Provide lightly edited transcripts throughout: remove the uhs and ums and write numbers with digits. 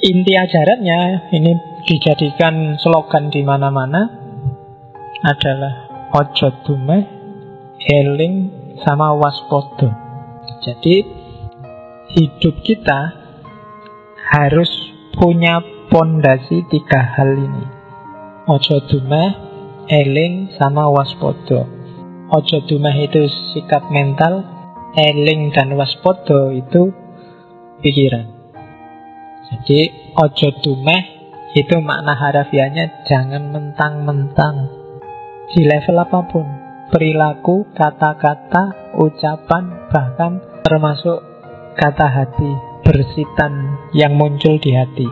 inti ajarannya ini dijadikan slogan di mana-mana adalah ojo dumeh, eling sama waspada. Jadi hidup kita harus punya pondasi 3 hal ini. Ojo dumeh, eling sama waspada. Ojo dumeh itu sikap mental, eling dan waspada itu pikiran. Jadi ojo dumeh itu makna harafiahnya jangan mentang-mentang di level apapun, perilaku, kata-kata, ucapan, bahkan termasuk kata hati, bersitan yang muncul di hati.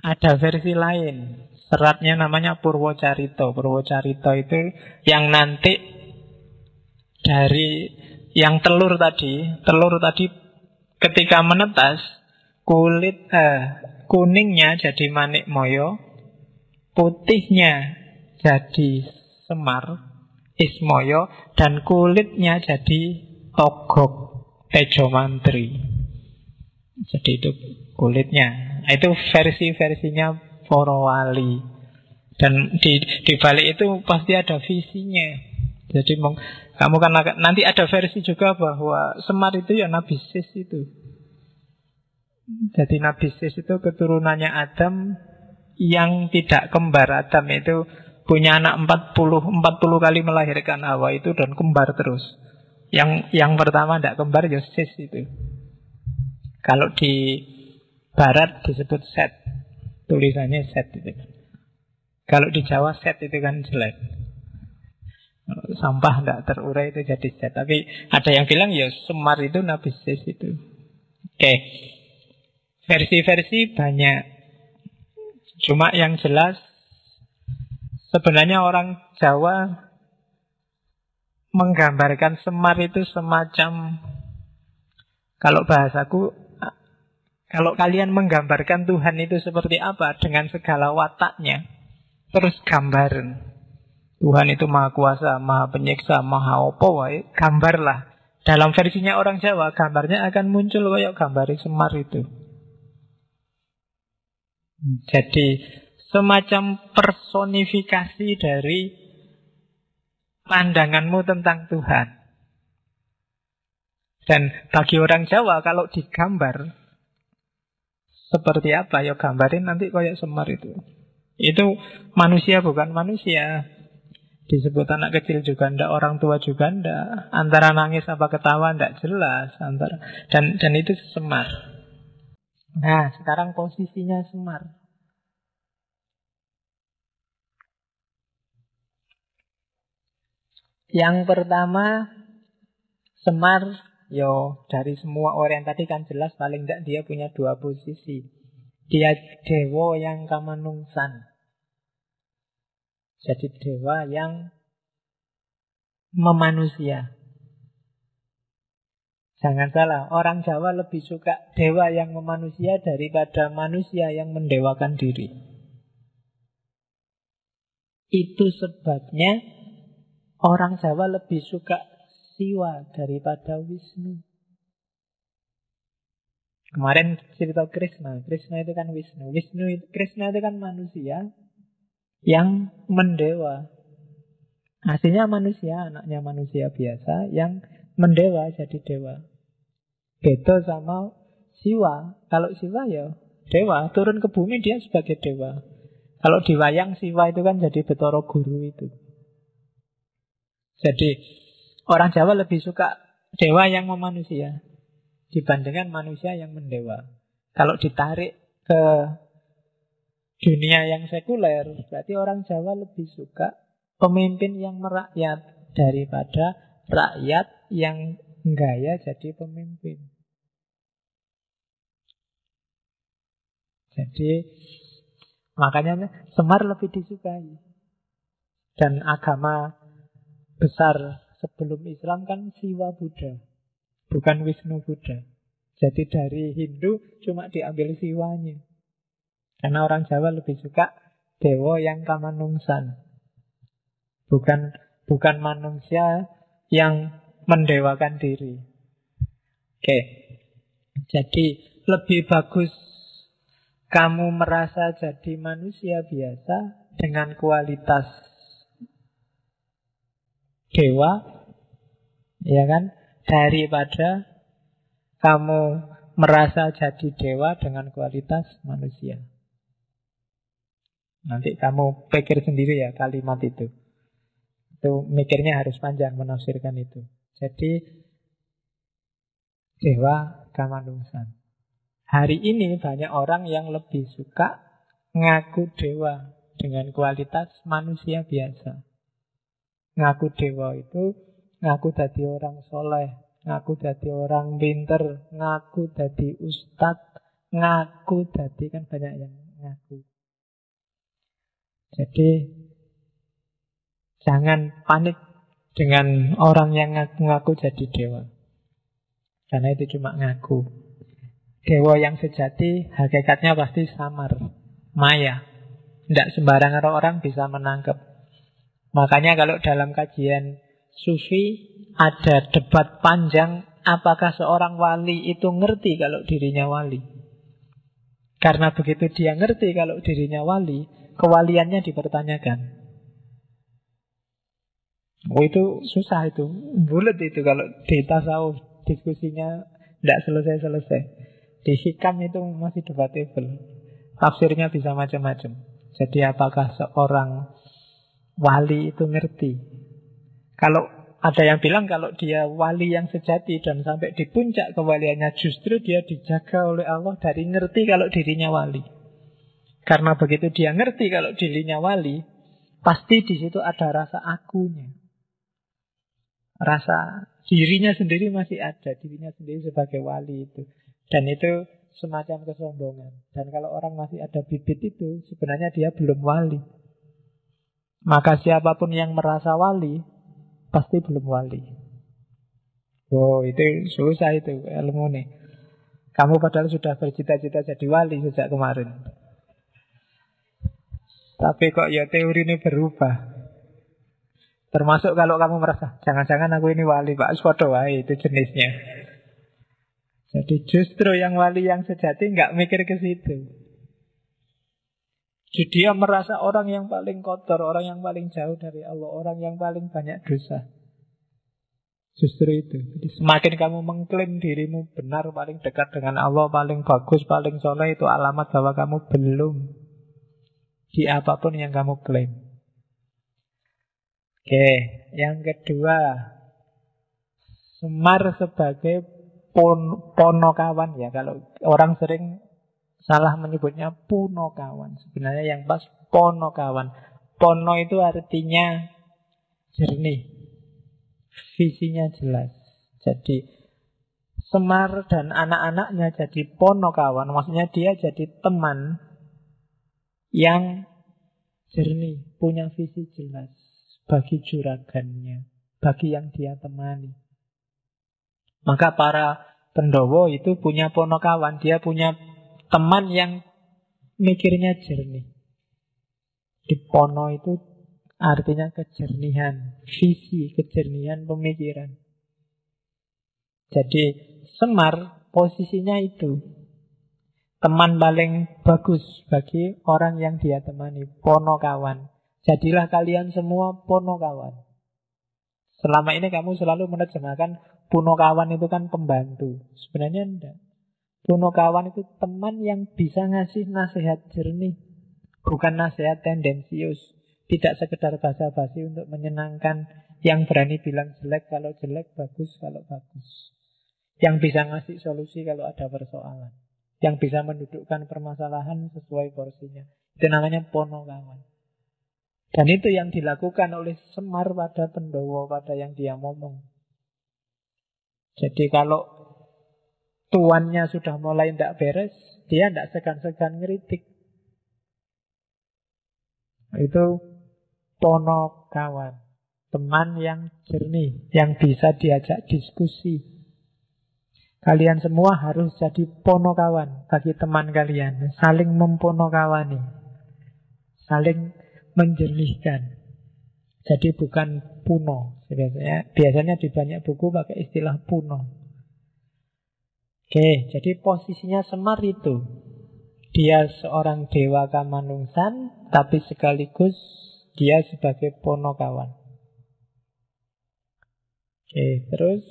Ada versi lain, seratnya namanya Purwocarito. Purwocarito itu yang nanti dari yang telur tadi ketika menetas kulit kuningnya jadi manik moyo, putihnya jadi semar ismoyo, dan kulitnya jadi togok tejo mantri. Jadi itu kulitnya. Itu versi-versinya para wali. Dan di balik itu pasti ada visinya. Jadi kamu kan nanti ada versi juga bahwa Semar itu ya Nabi Sis itu. Jadi Nabi Sis itu keturunannya Adam yang tidak kembar. Adam itu punya anak 40 kali melahirkan Hawa itu dan kembar terus. Yang pertama tidak kembar ya Sis itu. Kalau di Barat disebut Set, tulisannya Set itu. Kalau di Jawa Set itu kan jelek. Sampah tidak terurai itu jadi Set. Tapi ada yang bilang ya Semar itu Nabi Sis itu. Oke. Versi-versi banyak. Cuma yang jelas sebenarnya orang Jawa menggambarkan Semar itu semacam, kalau bahasaku, kalau kalian menggambarkan Tuhan itu seperti apa dengan segala wataknya, terus gambaran Tuhan itu maha kuasa, maha penyiksa, maha opo wae, gambarlah. Dalam versinya orang Jawa, gambarnya akan muncul kayak gambari Semar itu. Jadi semacam personifikasi dari pandanganmu tentang Tuhan. Dan bagi orang Jawa kalau digambar seperti apa ya gambarin nanti kayak Semar itu. Itu manusia bukan manusia. Disebut anak kecil juga ndak, orang tua juga ndak. Antara nangis apa ketawa ndak jelas antara. Dan itu Semar. Nah, sekarang posisinya Semar. Yang pertama, Semar, yo dari semua orang tadi kan jelas paling tidak dia punya 2 posisi. Dia dewa yang kamanungsan. Jadi dewa yang memanusia. Jangan salah, orang Jawa lebih suka dewa yang memanusia daripada manusia yang mendewakan diri. Itu sebabnya orang Jawa lebih suka Siwa daripada Wisnu. Kemarin cerita Krishna. Krishna itu kan Wisnu. Krishna itu kan manusia yang mendewa. Aslinya manusia, anaknya manusia biasa yang mendewa jadi dewa. Beda sama Siwa. Kalau Siwa ya dewa, turun ke bumi dia sebagai dewa. Kalau di wayang Siwa itu kan jadi Betara Guru itu. Jadi orang Jawa lebih suka dewa yang memanusia dibandingkan manusia yang mendewa. Kalau ditarik ke dunia yang sekuler, berarti orang Jawa lebih suka pemimpin yang merakyat daripada rakyat yang gaya jadi pemimpin. Jadi makanya Semar lebih disukai. Dan agama besar sebelum Islam kan Siwa Buddha, bukan Wisnu Buddha. Jadi dari Hindu cuma diambil Siwanya. Karena orang Jawa lebih suka dewa yang kamanungsan. Bukan manusia yang mendewakan diri. Oke. Jadi lebih bagus kamu merasa jadi manusia biasa dengan kualitas dewa, ya kan? Daripada kamu merasa jadi dewa dengan kualitas manusia. Nanti kamu pikir sendiri ya kalimat itu. Itu mikirnya harus panjang menafsirkan itu. Jadi dewa kamanungsan. Hari ini banyak orang yang lebih suka ngaku dewa dengan kualitas manusia biasa. Ngaku dewa itu ngaku jadi orang soleh, ngaku jadi orang pinter, ngaku jadi ustadz, ngaku jadi, kan banyak yang ngaku. Jadi jangan panik dengan orang yang ngaku-ngaku jadi dewa. Karena itu cuma ngaku. Dewa yang sejati hakikatnya pasti samar, maya. Tidak sembarangan orang bisa menangkap. Makanya kalau dalam kajian sufi ada debat panjang, apakah seorang wali itu ngerti kalau dirinya wali. Karena begitu dia ngerti kalau dirinya wali, kewaliannya dipertanyakan. Oh, itu susah itu, bulat itu kalau di tasawuf diskusinya tidak selesai-selesai. Di hikam itu masih debatable. Tafsirnya bisa macam-macam. Jadi apakah seorang wali itu ngerti? Kalau ada yang bilang kalau dia wali yang sejati dan sampai di puncak kewaliannya, justru dia dijaga oleh Allah dari ngerti kalau dirinya wali. Karena begitu dia ngerti kalau dirinya wali, pasti di situ ada rasa akunya. Rasa dirinya sendiri masih ada, dirinya sendiri sebagai wali itu. Dan itu semacam kesombongan. Dan kalau orang masih ada bibit itu, sebenarnya dia belum wali. Maka siapapun yang merasa wali, pasti belum wali. Oh, itu susah itu ilmu nih. Kamu padahal sudah bercita-cita jadi wali sejak kemarin. Tapi kok ya teori ini berubah. Termasuk kalau kamu merasa jangan-jangan aku ini wali, Pak, suatu wae, itu jenisnya. Jadi justru yang wali yang sejati nggak mikir ke situ. Jadi dia merasa orang yang paling kotor, orang yang paling jauh dari Allah, orang yang paling banyak dosa. Justru itu. Jadi semakin kamu mengklaim dirimu benar, paling dekat dengan Allah, paling bagus, paling soleh, itu alamat bahwa kamu belum di apapun yang kamu klaim. Oke, yang kedua, Semar sebagai ponokawan ya. Kalau orang sering salah menyebutnya punokawan. Sebenarnya yang pas ponokawan. Pono itu artinya jernih, visinya jelas. Jadi Semar dan anak-anaknya jadi ponokawan. Maksudnya dia jadi teman yang jernih, punya visi jelas bagi juragannya, bagi yang dia temani. Maka para Pendowo itu punya ponokawan, dia punya teman yang mikirnya jernih. Di pono itu artinya kejernihan, visi, kejernihan pemikiran. Jadi Semar posisinya itu teman paling bagus bagi orang yang dia temani, ponokawan. Jadilah kalian semua ponokawan. Selama ini kamu selalu menerjemahkan punokawan itu kan pembantu. Sebenarnya enggak. Punokawan itu teman yang bisa ngasih nasihat jernih, bukan nasihat tendensius. Tidak sekedar basa-basi untuk menyenangkan, yang berani bilang jelek kalau jelek, bagus kalau bagus. Yang bisa ngasih solusi kalau ada persoalan. Yang bisa mendudukkan permasalahan sesuai porsinya. Itu namanya ponokawan. Dan itu yang dilakukan oleh Semar pada Pendowo, pada yang dia ngomong. Jadi kalau tuannya sudah mulai tidak beres, dia tidak segan-segan ngeritik. Itu ponokawan. Teman yang jernih, yang bisa diajak diskusi. Kalian semua harus jadi ponokawan bagi teman kalian. Saling memponokawani, saling menjernihkan. Jadi bukan puno. Biasanya di banyak buku pakai istilah puno. Oke, jadi posisinya Semar itu. Dia seorang dewa kamanungsan, tapi sekaligus dia sebagai ponokawan. Oke, terus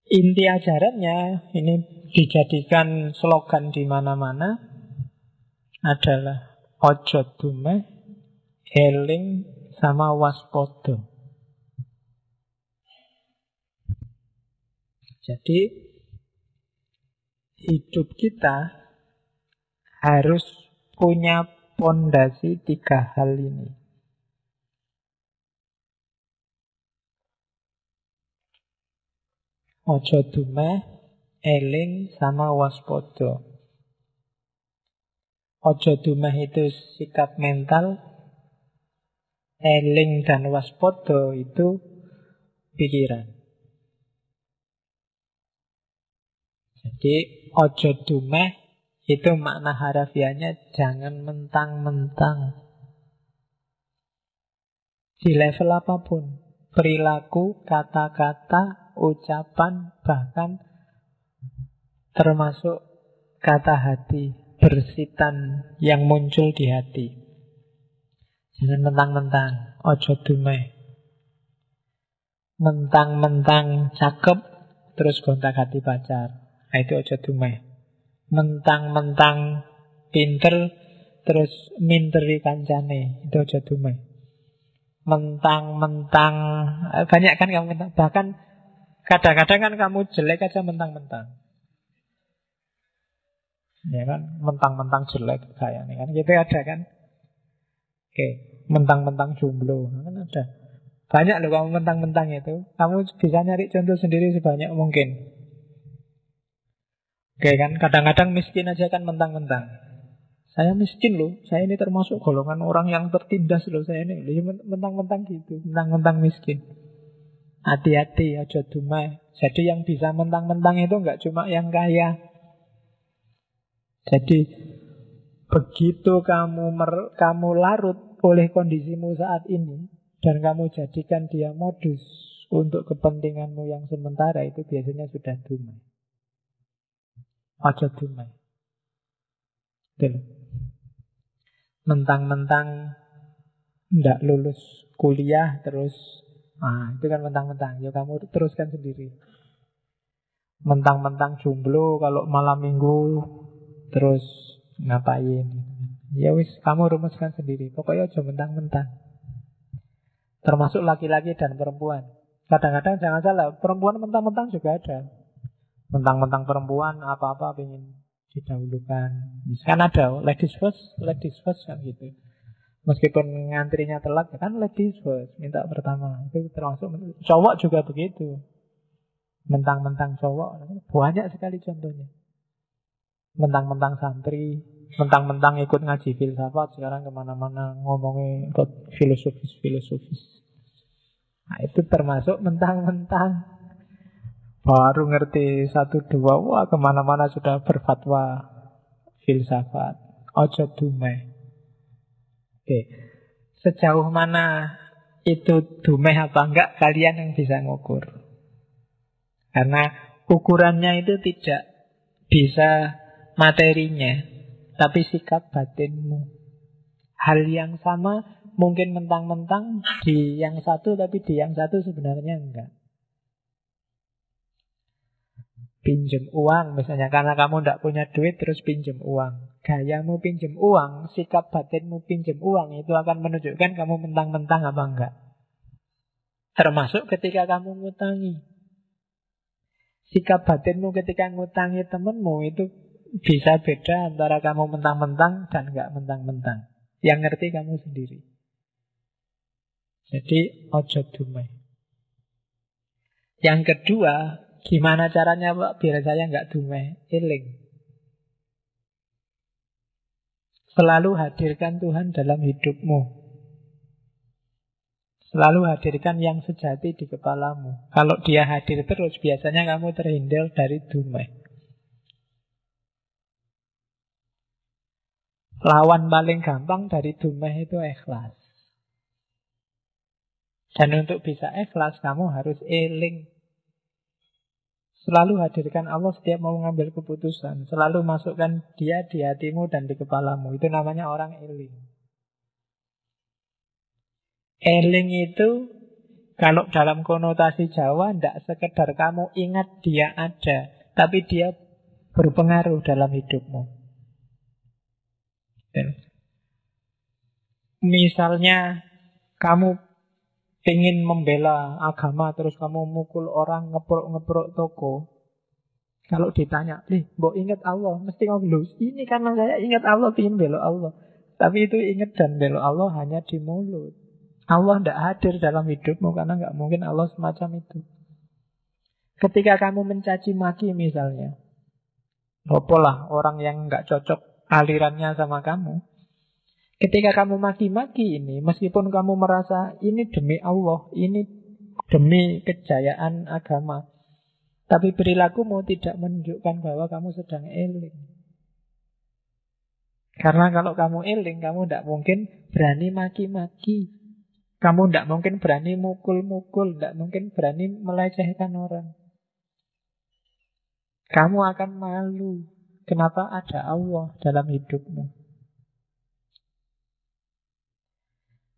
inti ajarannya ini dijadikan slogan di mana-mana adalah ojo dumeh, eling sama waspada. Jadi hidup kita harus punya pondasi 3 hal ini. Ojo dumeh, eling, sama waspada. Ojo dumeh itu sikap mental, eling dan waspada itu pikiran. Jadi ojo dumeh itu makna harafiahnya jangan mentang-mentang. Di level apapun, perilaku, kata-kata, ucapan, bahkan termasuk kata hati, bersitan yang muncul di hati. Jangan mentang-mentang, ojo dumeh. Mentang-mentang cakep, terus gonta-ganti pacar. Nah, itu ojo dumeh. Mentang-mentang pinter, terus minteri kancane. Itu ojo dumeh. Mentang-mentang, banyak kan kamu mentang. Bahkan kadang-kadang kan kamu jelek aja mentang-mentang. Ya kan, mentang-mentang jelek kayaknya kan. Gitu ada kan. Oke, mentang-mentang jomblo. Kan ada. Banyak loh kamu mentang-mentang itu. Kamu bisa nyari contoh sendiri sebanyak mungkin. Oke kan, kadang-kadang miskin aja kan mentang-mentang. Saya miskin loh, saya ini termasuk golongan orang yang tertindas loh. Saya ini mentang-mentang gitu, mentang-mentang miskin. Hati-hati, ojo dumeh. Jadi yang bisa mentang-mentang itu nggak cuma yang kaya. Jadi begitu kamu larut oleh kondisimu saat ini dan kamu jadikan dia modus untuk kepentinganmu yang sementara, itu biasanya sudah dumeh. Ojo dumeh. Mentang-mentang ndak lulus kuliah terus, itu kan mentang-mentang. Ya kamu teruskan sendiri. Mentang-mentang jomblo kalau malam minggu terus ngapain? Ya wis, kamu rumuskan sendiri. Pokoknya aja mentang-mentang. Termasuk laki-laki dan perempuan. Kadang-kadang jangan salah, perempuan mentang-mentang juga ada. Mentang-mentang perempuan apa-apa pengen didahulukan. Kan ada ladies first kan gitu. Meskipun ngantrinya telat, kan ladies first, minta pertama. Itu termasuk cowok juga begitu. Mentang-mentang cowok, banyak sekali contohnya. Mentang-mentang santri, mentang-mentang ikut ngaji filsafat, sekarang kemana-mana ngomongin filosofis. Nah, itu termasuk mentang-mentang. Baru ngerti 1-2, wah kemana-mana sudah berfatwa filsafat. Ojo dumeh. Oke, sejauh mana itu dumeh apa enggak, kalian yang bisa ngukur. Karena ukurannya itu tidak bisa materinya, tapi sikap batinmu. Hal yang sama mungkin mentang-mentang di yang satu, tapi di yang satu sebenarnya enggak. Pinjem uang misalnya, karena kamu tidak punya duit terus pinjem uang. Gayamu pinjem uang, sikap batinmu pinjem uang, itu akan menunjukkan kamu mentang-mentang apa enggak. Termasuk ketika kamu ngutangi. Sikap batinmu ketika ngutangi temenmu itu bisa beda antara kamu mentang-mentang dan enggak mentang-mentang. Yang ngerti kamu sendiri. Jadi ojo dumeh. Yang kedua, gimana caranya Pak biar saya nggak dumeh? Eling. Selalu hadirkan Tuhan dalam hidupmu. Selalu hadirkan yang sejati di kepalamu. Kalau dia hadir terus, biasanya kamu terhindar dari dumeh. Lawan paling gampang dari dumeh itu ikhlas. Dan untuk bisa ikhlas, kamu harus eling. Selalu hadirkan Allah setiap mau mengambil keputusan. Selalu masukkan dia di hatimu dan di kepalamu. Itu namanya orang eling. Eling itu kalau dalam konotasi Jawa tidak sekedar kamu ingat dia ada, tapi dia berpengaruh dalam hidupmu. Misalnya kamu ingin membela agama terus kamu mukul orang, ngeprok-ngeprok toko. Kalau ditanya, mbok ingat Allah, mesti ngomong, ini karena saya ingat Allah, ingin bela Allah. Tapi itu ingat dan bela Allah hanya di mulut. Allah tidak hadir dalam hidupmu karena nggak mungkin Allah semacam itu. Ketika kamu mencaci maki misalnya, apalah orang yang nggak cocok alirannya sama kamu. Ketika kamu maki-maki ini, meskipun kamu merasa ini demi Allah, ini demi kejayaan agama, tapi perilakumu tidak menunjukkan bahwa kamu sedang eling. Karena kalau kamu eling, kamu tidak mungkin berani maki-maki. Kamu tidak mungkin berani mukul-mukul, tidak mungkin berani melecehkan orang. Kamu akan malu. Kenapa ada Allah dalam hidupmu?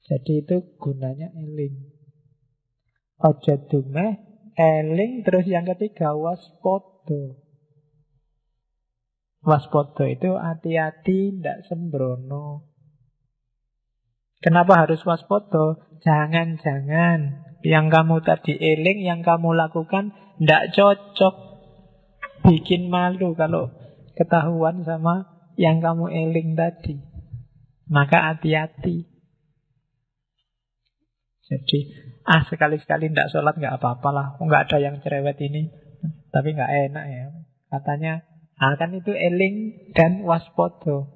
Jadi itu gunanya eling. Ojo dumeh, eling, terus yang ketiga waspodo. Waspodo itu hati-hati, tidak sembrono. Kenapa harus waspodo? Jangan-jangan yang kamu tadi eling, yang kamu lakukan tidak cocok. Bikin malu kalau ketahuan sama yang kamu eling tadi. Maka hati-hati. Jadi, sekali-sekali tidak sholat nggak apa-apalah. Nggak ada yang cerewet ini. Tapi nggak enak ya. Katanya, kan itu eling dan waspodo.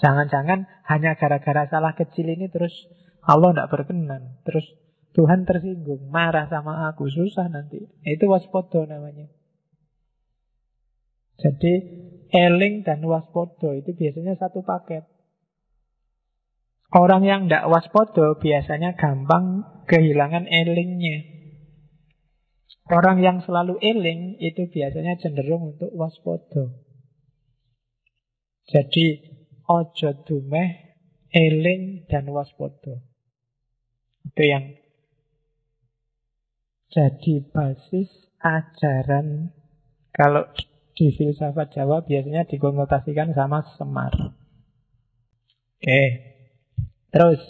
Jangan-jangan hanya gara-gara salah kecil ini terus Allah tidak berkenan. Terus Tuhan tersinggung, marah sama aku. Susah nanti. Itu waspodo namanya. Jadi, eling dan waspodo itu biasanya satu paket. Orang yang tidak waspodo biasanya gampang kehilangan elingnya. Orang yang selalu eling itu biasanya cenderung untuk waspodo. Jadi ojo dumeh, eling dan waspodo. Itu yang jadi basis ajaran. Kalau di filsafat Jawa biasanya dikonotasikan sama Semar. Oke. Terus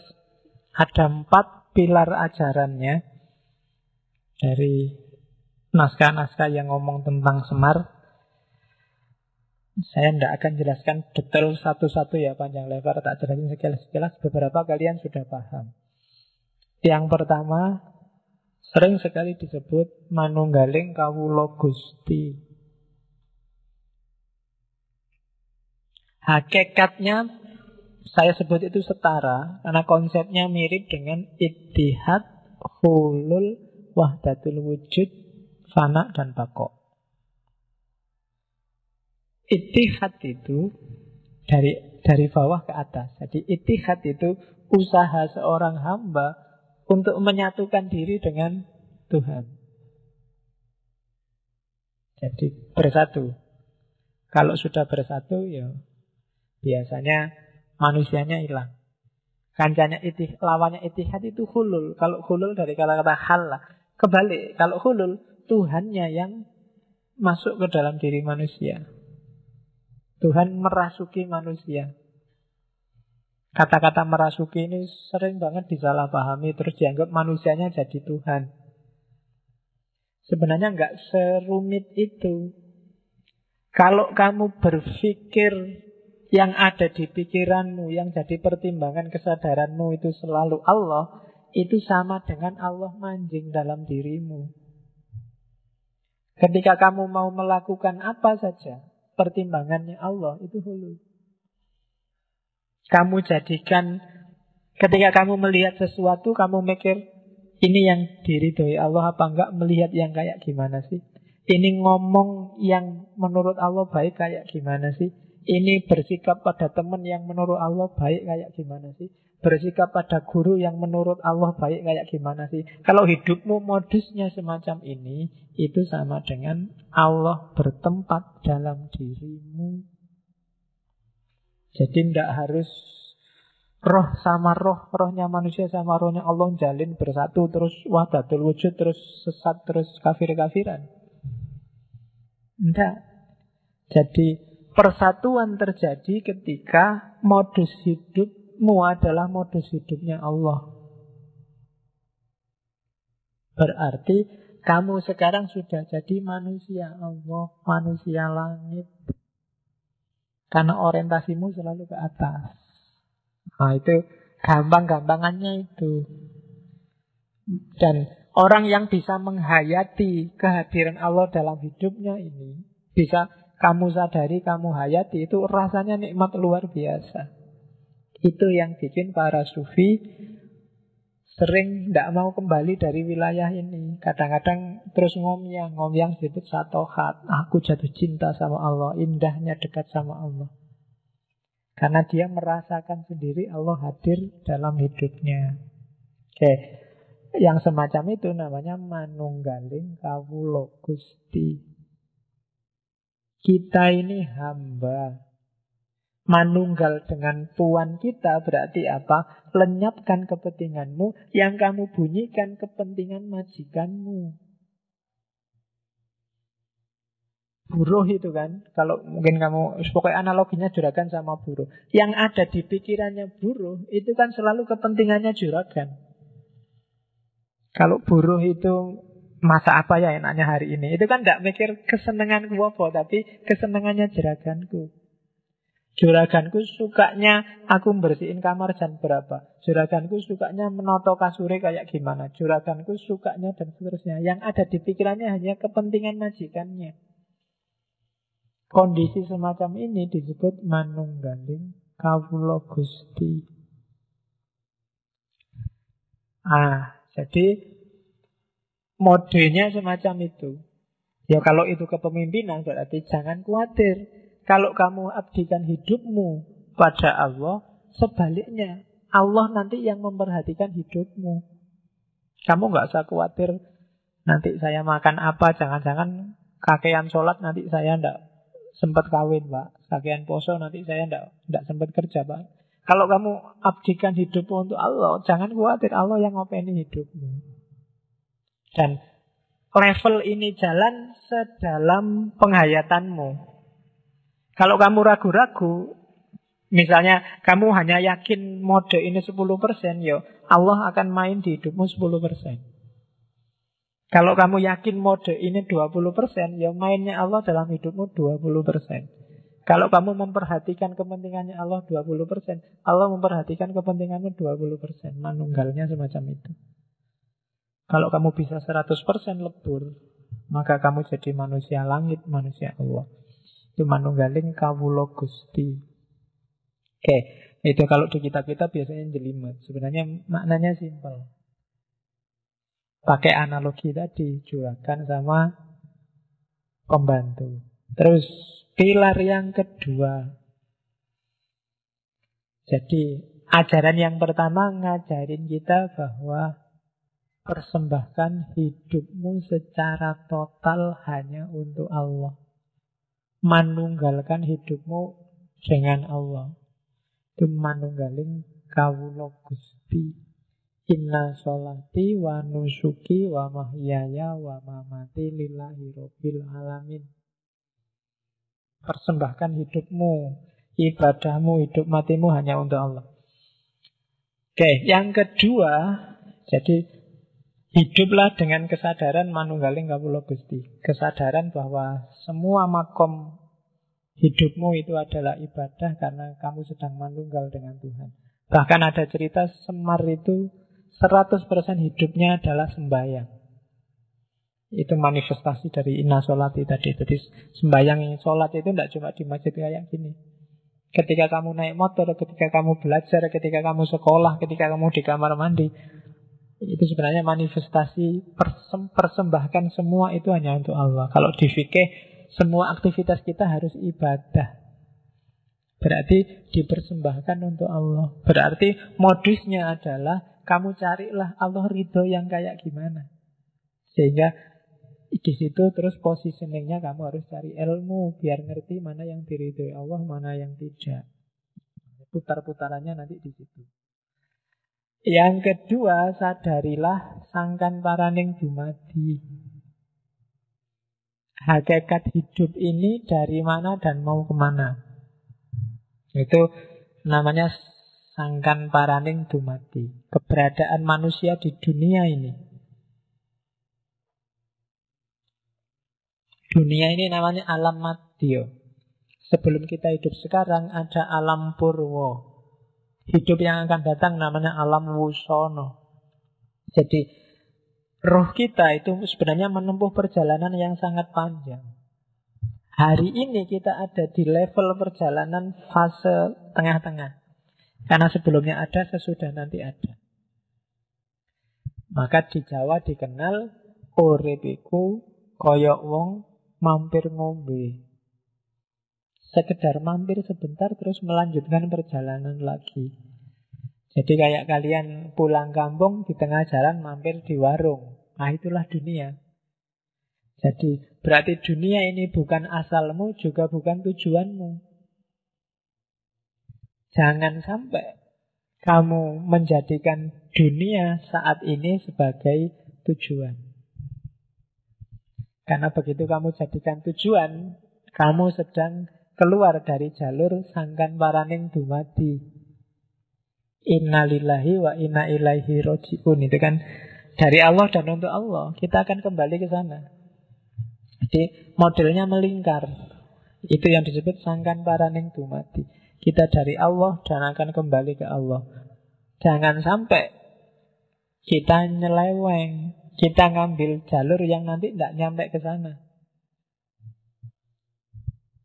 ada 4 pilar ajarannya dari naskah-naskah yang ngomong tentang Semar. Saya tidak akan jelaskan detail satu-satu ya, panjang lebar, tak jelasin sekilas-sekilas. Beberapa kalian sudah paham. Yang pertama, sering sekali disebut manunggaling kawula Gusti. Hakikatnya saya sebut itu setara karena konsepnya mirip dengan ittihad, hulul, wahdatul wujud, fana dan baqo. Ittihad itu dari bawah ke atas. Jadi ittihad itu usaha seorang hamba untuk menyatukan diri dengan Tuhan. Jadi bersatu. Kalau sudah bersatu ya biasanya manusianya hilang. Kancanya lawannya ittihad itu hulul. Kalau hulul dari kata-kata hal. Kebalik, kalau hulul Tuhannya yang masuk ke dalam diri manusia. Tuhan merasuki manusia. Kata-kata merasuki ini sering banget disalahpahami, terus dianggap manusianya jadi Tuhan. Sebenarnya nggak serumit itu. Kalau kamu berpikir yang ada di pikiranmu, yang jadi pertimbangan kesadaranmu itu selalu Allah, itu sama dengan Allah manjing dalam dirimu. Ketika kamu mau melakukan apa saja, pertimbangannya Allah, itu hulul. Kamu jadikan, ketika kamu melihat sesuatu, kamu mikir, ini yang diridhoi Allah apa enggak, melihat yang kayak gimana sih? Ini ngomong yang menurut Allah baik kayak gimana sih? Ini bersikap pada teman yang menurut Allah baik kayak gimana sih? Bersikap pada guru yang menurut Allah baik kayak gimana sih? Kalau hidupmu modusnya semacam ini, itu sama dengan Allah bertempat dalam dirimu. Jadi tidak harus roh sama roh, rohnya manusia sama rohnya Allah jalin bersatu, terus wahdatul wujud, terus sesat, terus kafir-kafiran. Tidak. Jadi persatuan terjadi ketika modus hidupmu adalah modus hidupnya Allah. Berarti kamu sekarang sudah jadi manusia Allah, manusia langit. Karena orientasimu selalu ke atas. Nah itu gampang-gampangannya itu. Dan orang yang bisa menghayati kehadiran Allah dalam hidupnya ini, bisa kamu sadari, kamu hayati, itu rasanya nikmat luar biasa. Itu yang bikin para sufi sering tidak mau kembali dari wilayah ini. Kadang-kadang terus ngomyang disebut satohat. Aku jatuh cinta sama Allah, indahnya dekat sama Allah. Karena dia merasakan sendiri Allah hadir dalam hidupnya. Oke, yang semacam itu namanya manunggaling kawula Gusti. Kita ini hamba. Manunggal dengan Tuhan kita berarti apa? Lenyapkan kepentinganmu, yang kamu bunyikan kepentingan majikanmu. Buruh itu kan, kalau mungkin kamu, pokoknya analoginya juragan sama buruh. Yang ada di pikirannya buruh, itu kan selalu kepentingannya juragan. Kalau buruh itu, masa apa ya enaknya hari ini? Itu kan tidak mikir kesenanganku apa, tapi kesenangannya juraganku. Juraganku sukanya aku bersihin kamar jam berapa. Juraganku sukanya menoto kasure kayak gimana. Juraganku sukanya dan seterusnya. Yang ada di pikirannya hanya kepentingan majikannya. Kondisi semacam ini disebut manunggaling kawula Gusti. Jadi modenya semacam itu. Ya kalau itu kepemimpinan berarti jangan khawatir. Kalau kamu abdikan hidupmu pada Allah, sebaliknya Allah nanti yang memperhatikan hidupmu. Kamu nggak usah khawatir nanti saya makan apa, jangan-jangan kakean sholat nanti saya ndak sempat kawin, Pak. Kakean poso nanti saya ndak sempat kerja, Pak. Kalau kamu abdikan hidupmu untuk Allah, jangan khawatir, Allah yang ngopeni hidupmu. Dan level ini jalan sedalam penghayatanmu. Kalau kamu ragu-ragu, misalnya kamu hanya yakin mode ini 10%, ya Allah akan main di hidupmu 10%. Kalau kamu yakin mode ini 20%, ya mainnya Allah dalam hidupmu 20%. Kalau kamu memperhatikan kepentingannya Allah 20%, Allah memperhatikan kepentinganmu 20%. Manunggalnya semacam itu. Kalau kamu bisa 100% lebur, maka kamu jadi manusia langit, manusia Allah. Itu manunggaling kawula Gusti. Oke, itu kalau di kitab-kitab biasanya jelimet. Sebenarnya maknanya simpel. Pakai analogi tadi, juragan sama pembantu. Terus pilar yang kedua. Jadi ajaran yang pertama ngajarin kita bahwa persembahkan hidupmu secara total hanya untuk Allah. Manunggalkan hidupmu dengan Allah. Itu manunggaling kawula Gusti. Inna sholati wa nusuki wa mahyaya wa mamati lillahi rabbil alamin. Persembahkan hidupmu, ibadahmu, hidup matimu hanya untuk Allah. Oke, yang kedua, jadi hiduplah dengan kesadaran manunggaling kawula Gusti. Kesadaran bahwa semua makom hidupmu itu adalah ibadah karena kamu sedang manunggal dengan Tuhan. Bahkan ada cerita Semar itu 100% hidupnya adalah sembahyang. Itu manifestasi dari inna sholati tadi. Jadi sembahyang sholat itu tidak cuma di masjid kayak gini. Ketika kamu naik motor, ketika kamu belajar, ketika kamu sekolah, ketika kamu di kamar mandi, itu sebenarnya manifestasi persembahkan semua itu hanya untuk Allah. Kalau di fikih, semua aktivitas kita harus ibadah. Berarti dipersembahkan untuk Allah. Berarti modusnya adalah kamu carilah Allah ridho yang kayak gimana. Sehingga di situ terus positioningnya kamu harus cari ilmu biar ngerti mana yang diridhoi Allah, mana yang tidak. Putar-putarannya nanti di situ. Yang kedua, sadarilah sangkan paraning dumadi. Hakikat hidup ini dari mana dan mau kemana. Itu namanya sangkan paraning dumadi. Keberadaan manusia di dunia ini. Dunia ini namanya alam madya. Sebelum kita hidup sekarang ada alam purwa. Hidup yang akan datang namanya alam wusono. Jadi roh kita itu sebenarnya menempuh perjalanan yang sangat panjang. Hari ini kita ada di level perjalanan fase tengah-tengah. Karena sebelumnya ada, sesudah nanti ada. Maka di Jawa dikenal urip iku koyok wong mampir ngombe. Sekedar mampir sebentar terus melanjutkan perjalanan lagi. Jadi kayak kalian pulang kampung di tengah jalan mampir di warung. Nah itulah dunia. Jadi berarti dunia ini bukan asalmu juga bukan tujuanmu. Jangan sampai kamu menjadikan dunia saat ini sebagai tujuan. Karena begitu kamu jadikan tujuan, kamu sedang keluar dari jalur sangkan paraning dumadi. Innalillahi wa inna ilaihi roji'un. Itu kan dari Allah dan untuk Allah. Kita akan kembali ke sana. Jadi modelnya melingkar. Itu yang disebut sangkan paraning dumadi. Kita dari Allah dan akan kembali ke Allah. Jangan sampai kita nyeleweng. Kita ngambil jalur yang nanti tidak nyampe ke sana.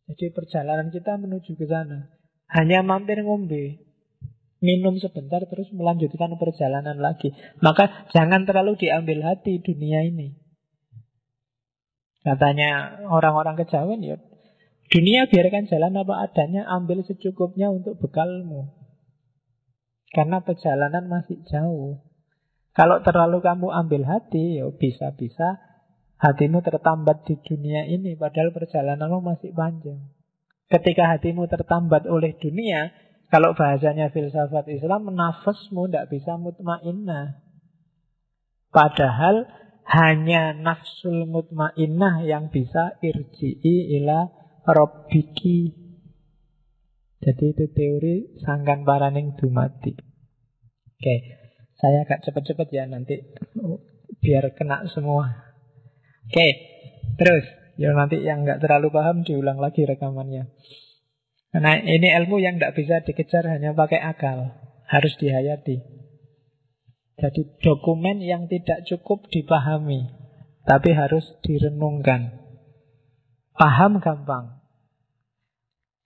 Jadi perjalanan kita menuju ke sana. Hanya mampir ngombe, minum sebentar terus melanjutkan perjalanan lagi. Maka jangan terlalu diambil hati dunia ini. Katanya orang-orang kejawen, ya dunia biarkan jalan apa adanya, ambil secukupnya untuk bekalmu. Karena perjalanan masih jauh. Kalau terlalu kamu ambil hati, ya bisa-bisa hatimu tertambat di dunia ini, padahal perjalananmu masih panjang. Ketika hatimu tertambat oleh dunia, kalau bahasanya filsafat Islam, nafasmu tidak bisa mutmainnah. Padahal hanya nafsul mutmainnah yang bisa irji'i ila rabbiki. Jadi itu teori sangkan paraning dumadi. Oke. Saya agak cepat-cepat ya nanti biar kena semua. Oke, terus ya nanti yang nggak terlalu paham diulang lagi rekamannya. Karena ini ilmu yang nggak bisa dikejar hanya pakai akal, harus dihayati. Jadi dokumen yang tidak cukup dipahami, tapi harus direnungkan. Paham gampang.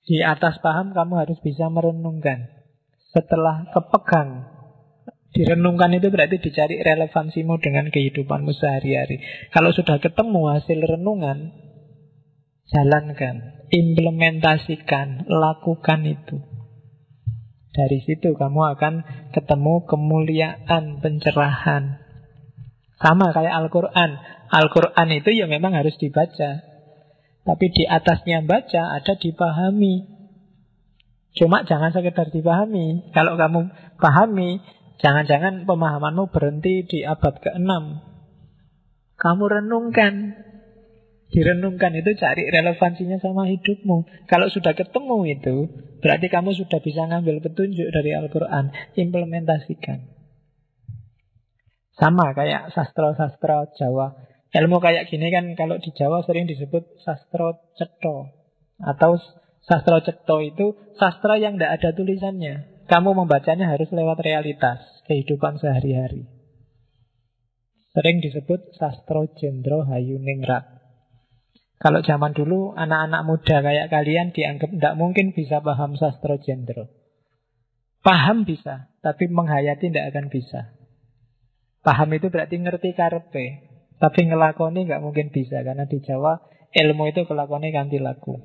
Di atas paham kamu harus bisa merenungkan. Setelah kepegang, direnungkan itu berarti dicari relevansimu dengan kehidupanmu sehari-hari. Kalau sudah ketemu hasil renungan, jalankan, implementasikan, lakukan itu. Dari situ kamu akan ketemu kemuliaan, pencerahan. Sama kayak Al-Quran. Al-Quran itu ya memang harus dibaca. Tapi di atasnya baca ada dipahami. Cuma jangan sekedar dipahami. Kalau kamu pahami, jangan-jangan pemahamanmu berhenti di abad ke-6. Kamu renungkan. Direnungkan itu cari relevansinya sama hidupmu. Kalau sudah ketemu itu, berarti kamu sudah bisa ngambil petunjuk dari Al-Quran. Implementasikan. Sama kayak sastra-sastra Jawa. Ilmu kayak gini kan kalau di Jawa sering disebut sastra cetha. Atau sastra cetha itu sastra yang tidak ada tulisannya. Kamu membacanya harus lewat realitas kehidupan sehari-hari. Sering disebut sastra Jendra Hayuningrat. Kalau zaman dulu anak-anak muda kayak kalian dianggap tidak mungkin bisa paham sastra jendro. Paham bisa, tapi menghayati tidak akan bisa. Paham itu berarti ngerti karepe, tapi ngelakoni nggak mungkin bisa, karena di Jawa ilmu itu kelakoni kanthi laku.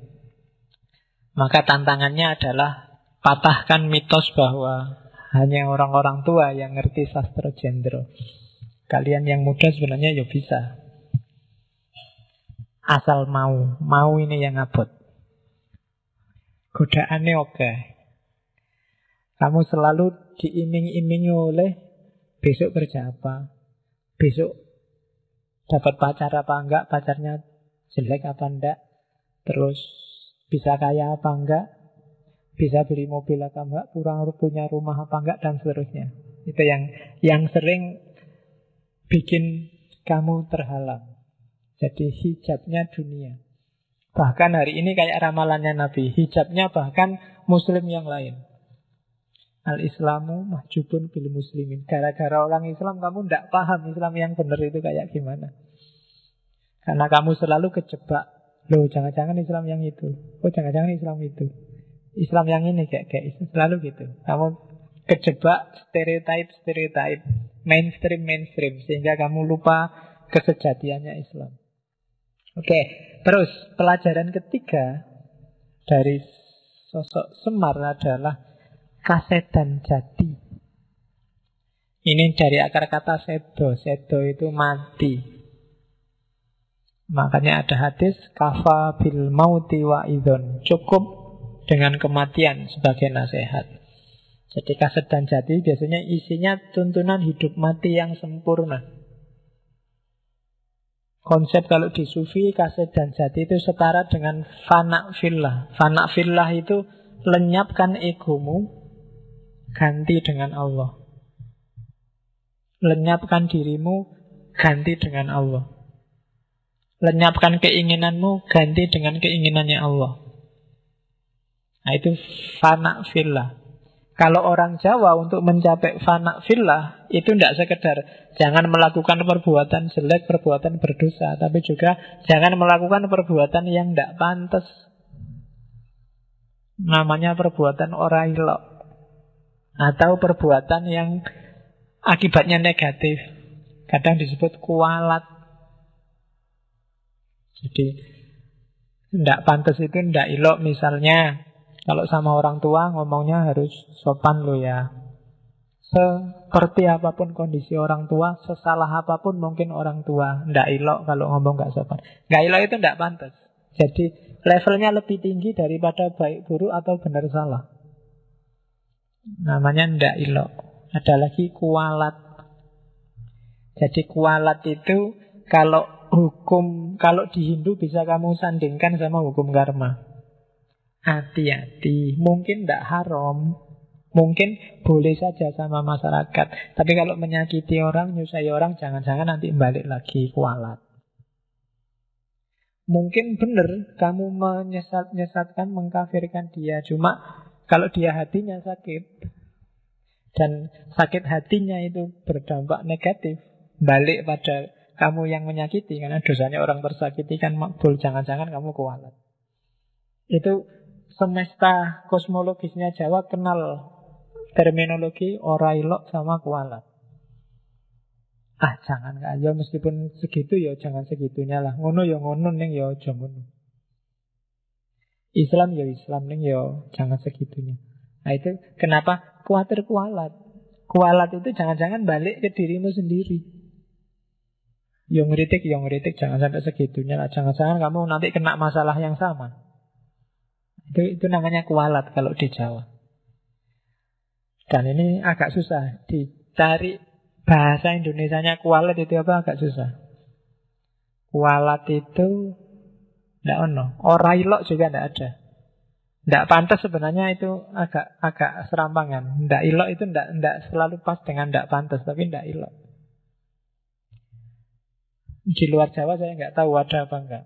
Maka tantangannya adalah patahkan mitos bahwa hanya orang-orang tua yang ngerti sastra jendro. Kalian yang muda sebenarnya ya bisa. Asal mau ini yang abot. Godaannya oke. Kamu selalu diiming-imingi oleh besok kerja apa, besok dapat pacar apa enggak, pacarnya jelek apa enggak, terus bisa kaya apa enggak, bisa beli mobil apa enggak, kurang punya rumah apa enggak, dan seterusnya. Itu yang sering bikin kamu terhalang. Jadi hijabnya dunia. Bahkan hari ini kayak ramalannya Nabi, hijabnya bahkan muslim yang lain. Al-Islamu mahjubun bil muslimin. Gara-gara orang Islam kamu tidak paham Islam yang benar itu kayak gimana. Karena kamu selalu kejebak. Loh, jangan-jangan Islam yang itu. Oh, jangan-jangan Islam itu. Islam yang ini kayak itu. Selalu gitu. Kamu kejebak stereotype, mainstream. Sehingga kamu lupa kesejatiannya Islam. Oke, terus pelajaran ketiga dari sosok Semar adalah kasedan jati. Ini dari akar kata sedo. Sedo itu mati. Makanya ada hadis kafa bil mauti wa idhon. Cukup dengan kematian sebagai nasihat. Jadi kasedan jati biasanya isinya tuntunan hidup mati yang sempurna. Konsep kalau di sufi kasedan jati itu setara dengan fana fillah. Fana fillah itu lenyapkan egomu, ganti dengan Allah. Lenyapkan dirimu, ganti dengan Allah. Lenyapkan keinginanmu, ganti dengan keinginannya Allah. Nah, itu fana fillah. Kalau orang Jawa untuk mencapai fana fillah itu tidak sekedar jangan melakukan perbuatan jelek, perbuatan berdosa, tapi juga jangan melakukan perbuatan yang tidak pantas. Namanya perbuatan ora ilok, atau perbuatan yang akibatnya negatif. Kadang disebut kualat. Jadi tidak pantas itu tidak ilok. Misalnya kalau sama orang tua ngomongnya harus sopan lo ya. Seperti apapun kondisi orang tua, sesalah apapun mungkin orang tua, ndak ilok kalau ngomong gak sopan. Gak ilok itu ndak pantas. Jadi levelnya lebih tinggi daripada baik buruk atau benar salah. Namanya ndak ilok. Ada lagi kualat. Jadi kualat itu kalau di Hindu bisa kamu sandingkan sama hukum karma. Hati-hati, mungkin tidak haram, mungkin boleh saja sama masyarakat. Tapi kalau menyakiti orang, nyusai orang, jangan-jangan nanti balik lagi kualat. Mungkin benar kamu menyesatkan, mengkafirkan dia. Cuma kalau dia hatinya sakit, dan sakit hatinya itu berdampak negatif, balik pada kamu yang menyakiti. Karena dosanya orang tersakiti kan makbul, jangan-jangan kamu kualat. Itu semesta kosmologisnya Jawa kenal terminologi ora ilok sama kualat. Jangan kaya meskipun segitu ya jangan segitunya lah. Ngono ya ngono ning ya aja ngono. Islam ya Islam ning ya jangan segitunya. Nah itu kenapa khawatir kualat. Kualat itu jangan-jangan balik ke dirimu sendiri. Yang ngeritik jangan sampai segitunya lah. Jangan-jangan kamu nanti kena masalah yang sama. Itu namanya kualat kalau di Jawa. Dan ini agak susah dicari bahasa Indonesianya kualat itu apa, agak susah. Kualat itu tidak ono. Ora ilok juga tidak ada. Tidak pantas sebenarnya itu agak serampangan. Tidak ilok itu tidak selalu pas dengan tidak pantas, tapi tidak ilok. Di luar Jawa saya nggak tahu ada apa enggak.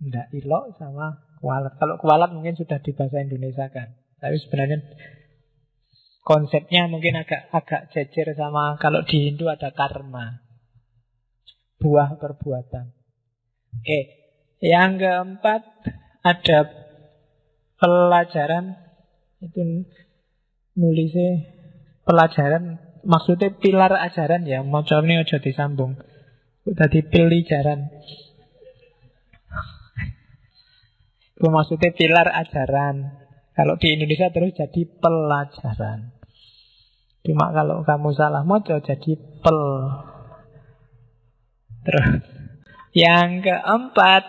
Tidak ilok sama kualat. Kalau kualat mungkin sudah di bahasa Indonesia kan. Tapi sebenarnya konsepnya mungkin agak jejer sama kalau di Hindu ada karma. Buah perbuatan. Oke, Yang keempat, ada pelajaran. Itu nulisnya pelajaran, maksudnya pilar ajaran ya. Mocornya aja disambung. Tadi pelajaran. Itu maksudnya pilar ajaran. Kalau di Indonesia terus jadi pelajaran. Cuma kalau kamu salah moco jadi pel. Terus yang keempat,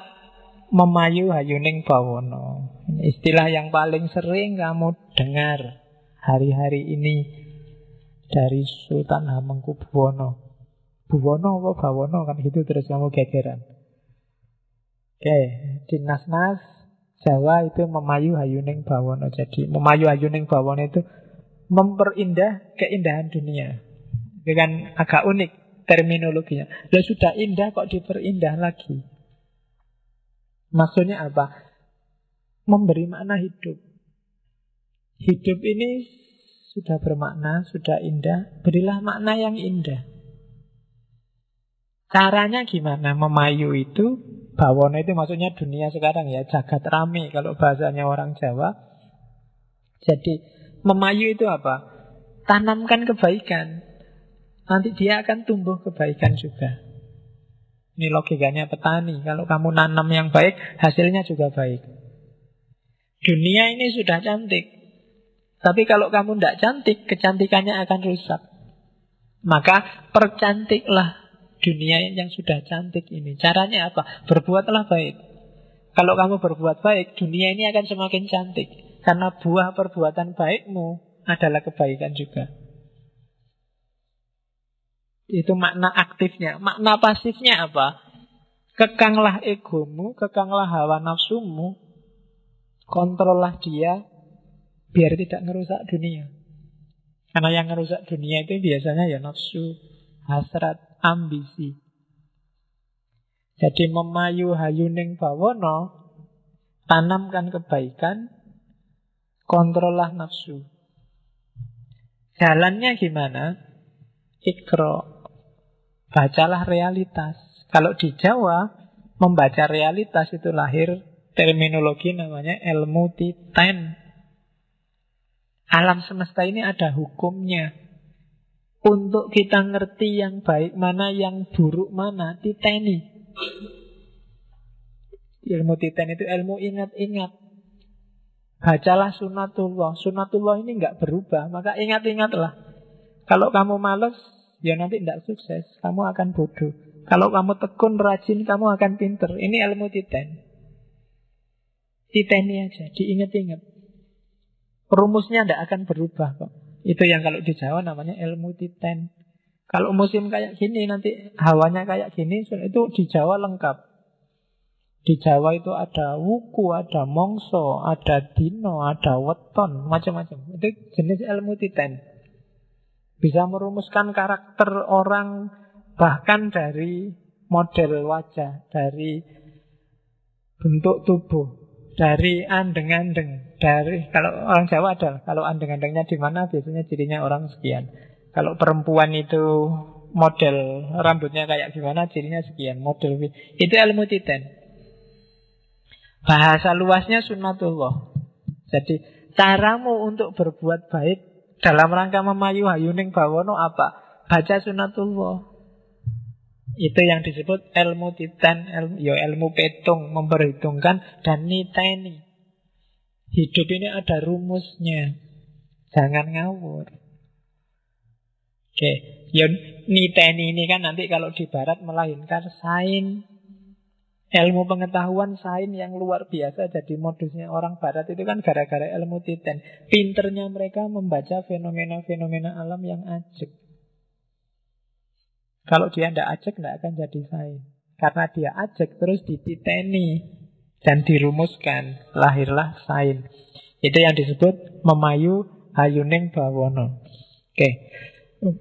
memayu hayuning bawono. Istilah yang paling sering kamu dengar hari-hari ini dari Sultan Hamengkubuwono. Buwono apa bawono kan gitu, terus kamu gegeran. Oke, di nas-nas Jawa itu memayu hayuning bawono. Jadi memayu hayuning bawono itu memperindah keindahan dunia. Itu kan agak unik terminologinya. Sudah sudah indah kok diperindah lagi. Maksudnya apa? Memberi makna hidup. Hidup ini sudah bermakna, sudah indah. Berilah makna yang indah. Caranya gimana? Memayu itu, bawono itu maksudnya dunia sekarang ya, jagat rame kalau bahasanya orang Jawa. Jadi memayu itu apa? Tanamkan kebaikan. Nanti dia akan tumbuh kebaikan juga. Ini logikanya petani. Kalau kamu nanam yang baik, hasilnya juga baik. Dunia ini sudah cantik. Tapi kalau kamu tidak cantik, kecantikannya akan rusak. Maka percantiklah dunia yang sudah cantik ini. Caranya apa? Berbuatlah baik. Kalau kamu berbuat baik, dunia ini akan semakin cantik. Karena buah perbuatan baikmu adalah kebaikan juga. Itu makna aktifnya. Makna pasifnya apa? Kekanglah egomu, kekanglah hawa nafsumu. Kontrollah dia biar tidak ngerusak dunia. Karena yang ngerusak dunia itu biasanya ya nafsu, hasrat, ambisi. Jadi memayu hayuning bawono, tanamkan kebaikan, kontrollah nafsu. Jalannya gimana? Ikro, bacalah realitas. Kalau di Jawa, membaca realitas itu lahir terminologi namanya ilmu titen. Alam semesta ini ada hukumnya. Untuk kita ngerti yang baik mana, yang buruk mana, titeni. Ilmu titen itu ilmu ingat-ingat. Bacalah sunatullah. Sunatullah ini nggak berubah, maka ingat-ingatlah. Kalau kamu malas, ya nanti tidak sukses. Kamu akan bodoh. Kalau kamu tekun, rajin, kamu akan pinter. Ini ilmu titen. Titeni aja, diingat-ingat. Rumusnya tidak akan berubah kok. Itu yang kalau di Jawa namanya ilmu titen. Kalau musim kayak gini, nanti hawanya kayak gini, itu di Jawa lengkap. Di Jawa itu ada wuku, ada mongso, ada dino, ada weton, macam-macam. Itu jenis ilmu titen. Bisa merumuskan karakter orang, bahkan dari model wajah, dari bentuk tubuh, dari andeng-andeng, dari kalau orang Jawa ada, kalau andeng-andengnya di mana biasanya cirinya orang sekian. Kalau perempuan itu model rambutnya kayak gimana, cirinya sekian, model itu ilmu titen. Bahasa luasnya sunnatullah. Jadi caramu untuk berbuat baik dalam rangka memayu hayuning bawono apa? Baca sunnatullah. Itu yang disebut ilmu titen, ilmu petung, memperhitungkan dan niteni. Hidup ini ada rumusnya. Jangan ngawur. Oke, ya niteni ini kan nanti kalau di barat melahirkan sains. Ilmu pengetahuan sains yang luar biasa. Jadi modusnya orang barat itu kan gara-gara ilmu titen. Pinternya mereka membaca fenomena-fenomena alam yang ajek. Kalau dia tidak ajek, tidak akan jadi sains. Karena dia ajek, terus dititeni dan dirumuskan, lahirlah sains. Itu yang disebut memayu hayuning bawono. Oke,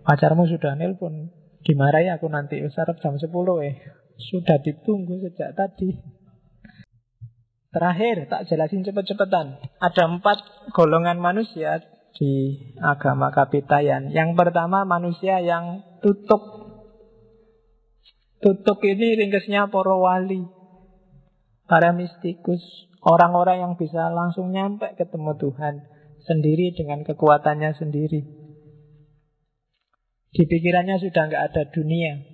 pacarmu sudah nelpon. Dimarahi aku nanti, sarap jam 10 Sudah ditunggu sejak tadi. Terakhir, tak jelasin cepet-cepetan. Ada 4 golongan manusia di agama Kapitayan. Yang pertama manusia yang tutuk. Tutuk ini ringkesnya para wali. para mistikus, orang-orang yang bisa langsung nyampe ketemu Tuhan sendiri dengan kekuatannya sendiri. Di pikirannya sudah nggak ada dunia.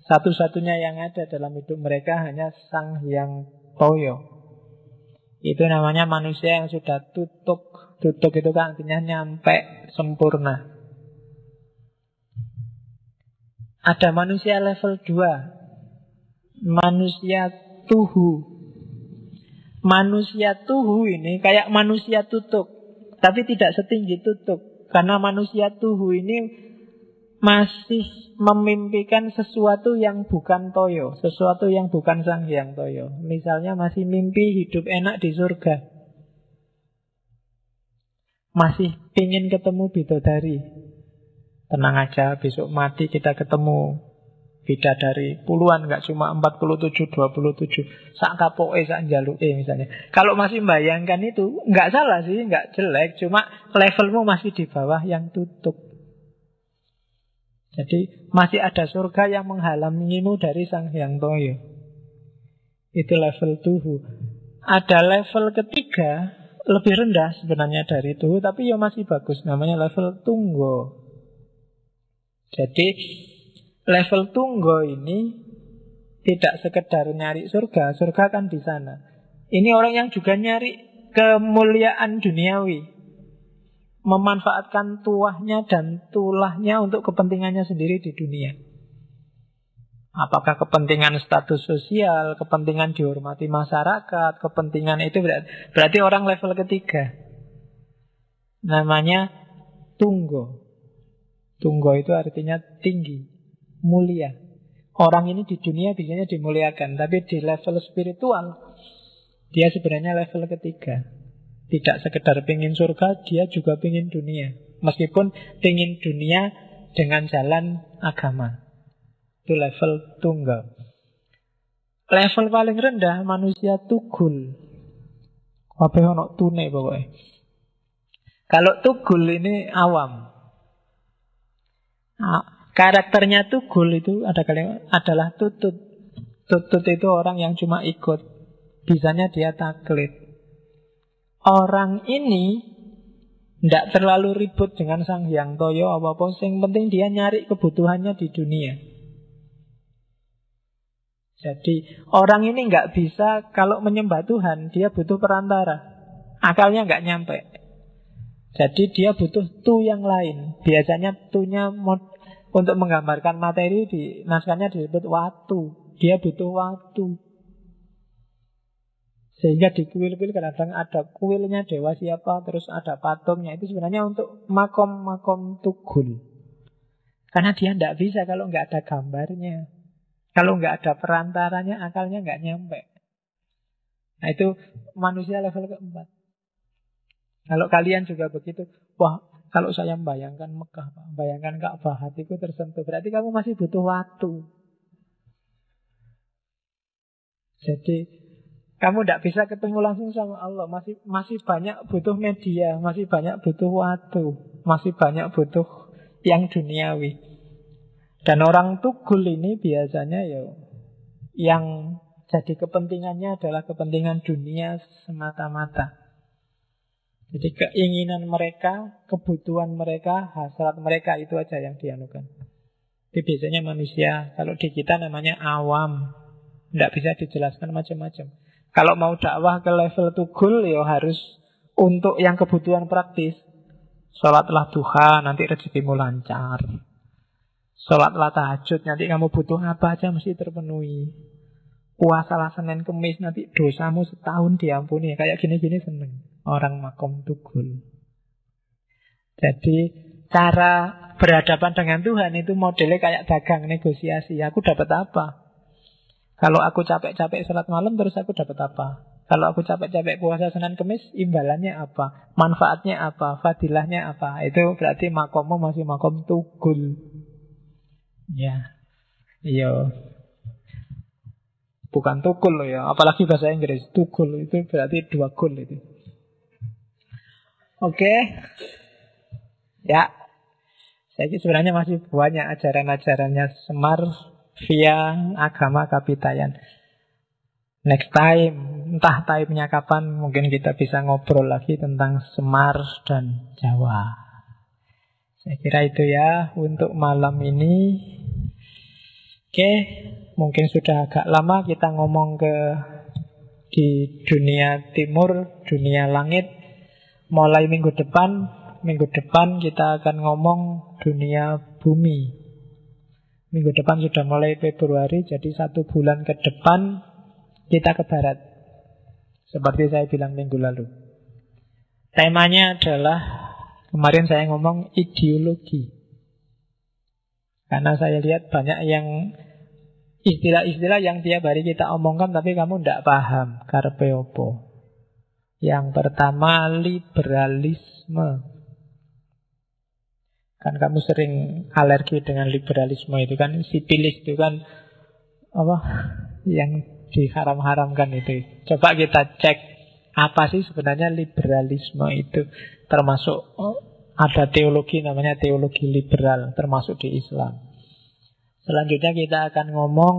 Satu-satunya yang ada dalam hidup mereka hanya Sang Hyang Toyo. Itu namanya manusia yang sudah tutuk. Tutuk itu kan artinya nyampe sempurna. Ada manusia level 2, manusia tuhu. Manusia tuhu ini kayak manusia tutuk, tapi tidak setinggi tutuk. Karena manusia tuhu ini masih memimpikan sesuatu yang bukan Toyo, sesuatu yang bukan Sang Hyang Toyo. Misalnya masih mimpi hidup enak di surga, masih pingin ketemu bidadari. Tenang aja, besok mati kita ketemu bidadari puluhan, gak cuma 47, 27. Sak kapoke, sak njaluke misalnya. Kalau masih membayangkan itu, gak salah sih, gak jelek. Cuma levelmu masih di bawah yang tutup. Jadi masih ada surga yang menghalangimu dari Sang Hyang Toyo. Itu level tuhu. Ada level ketiga, lebih rendah sebenarnya dari tuhu, tapi ya masih bagus, namanya level tunggo. Jadi level tunggo ini tidak sekedar nyari surga, surga kan di sana. Ini orang yang juga nyari kemuliaan duniawi, memanfaatkan tuahnya dan tulahnya untuk kepentingannya sendiri di dunia. Apakah kepentingan status sosial, kepentingan dihormati masyarakat, kepentingan itu berarti orang level ketiga. Namanya tunggo. Tunggo itu artinya tinggi, mulia. Orang ini di dunia biasanya dimuliakan, tapi di level spiritual dia sebenarnya level ketiga. Tidak sekedar pingin surga, dia juga pingin dunia. Meskipun pingin dunia dengan jalan agama. Itu level tunggal. Level paling rendah manusia tugul. Apa ono tune pokoknya. Kalau tugul ini awam. Karakternya tugul itu adalah tutut. Tutut itu orang yang cuma ikut. Bisanya dia taklid. Orang ini tidak terlalu ribut dengan Sang Hyang Toyo apa-apa. Yang penting dia nyari kebutuhannya di dunia. Jadi orang ini nggak bisa, kalau menyembah Tuhan dia butuh perantara. Akalnya nggak nyampe. Jadi dia butuh tu yang lain. Biasanya tunya untuk menggambarkan materi di naskahnya disebut waktu. Dia butuh waktu. Sehingga di kuil-kuil kadang ada kuilnya dewa siapa, terus ada patungnya. Itu sebenarnya untuk makom-makom tugul. Karena dia tidak bisa kalau nggak ada gambarnya. Kalau nggak ada perantaranya, akalnya nggak nyampe. Nah itu manusia level keempat. Kalau kalian juga begitu, wah kalau saya membayangkan Mekah, bayangkan Ka'bah, hatiku tersentuh. Berarti kamu masih butuh waktu. Jadi kamu tidak bisa ketemu langsung sama Allah. Masih banyak butuh media, masih banyak butuh waktu, masih banyak butuh yang duniawi. Dan orang tugul ini biasanya yang jadi kepentingannya adalah kepentingan dunia semata-mata. Jadi keinginan mereka, kebutuhan mereka, hasrat mereka itu aja yang dianukan. Itu biasanya manusia. Kalau di kita namanya awam. Tidak bisa dijelaskan macam-macam. Kalau mau dakwah ke level tugul ya harus untuk yang kebutuhan praktis. Sholatlah duha, nanti rezekimu lancar. Sholatlah tahajud, nanti kamu butuh apa aja mesti terpenuhi. Puasalah Senin Kemis, nanti dosamu setahun diampuni. Kayak gini-gini seneng orang makom tugul. Jadi cara berhadapan dengan Tuhan itu modelnya kayak dagang, negosiasi. Aku dapat apa? Kalau aku capek-capek sholat malam, terus aku dapat apa? Kalau aku capek-capek puasa Senin Kemis, imbalannya apa? Manfaatnya apa? Fadilahnya apa? Itu berarti makommu masih makom tugul. Ya, iya. Bukan tukul loh ya. Apalagi bahasa Inggris, tukul itu berarti 2 gol itu. Oke. Ya. Saya sebenarnya masih banyak ajaran-ajarannya Semar via agama Kapitayan. Next time entah time-nya kapan, mungkin kita bisa ngobrol lagi tentang Semar dan Jawa. Saya kira itu ya untuk malam ini. Oke, mungkin sudah agak lama kita ngomong di dunia timur, dunia langit. Mulai minggu depan kita akan ngomong dunia bumi. Minggu depan sudah mulai Februari, jadi 1 bulan ke depan kita ke barat. Seperti saya bilang minggu lalu. Temanya adalah, kemarin saya ngomong ideologi. Karena saya lihat banyak yang istilah-istilah yang tiap hari kita omongkan tapi kamu tidak paham. Karpe opo. Yang pertama, liberalisme. Kan kamu sering alergi dengan liberalisme itu kan, sipilis itu kan apa yang diharam-haramkan itu. Coba kita cek apa sih sebenarnya liberalisme itu. Termasuk ada teologi namanya teologi liberal, termasuk di Islam. Selanjutnya kita akan ngomong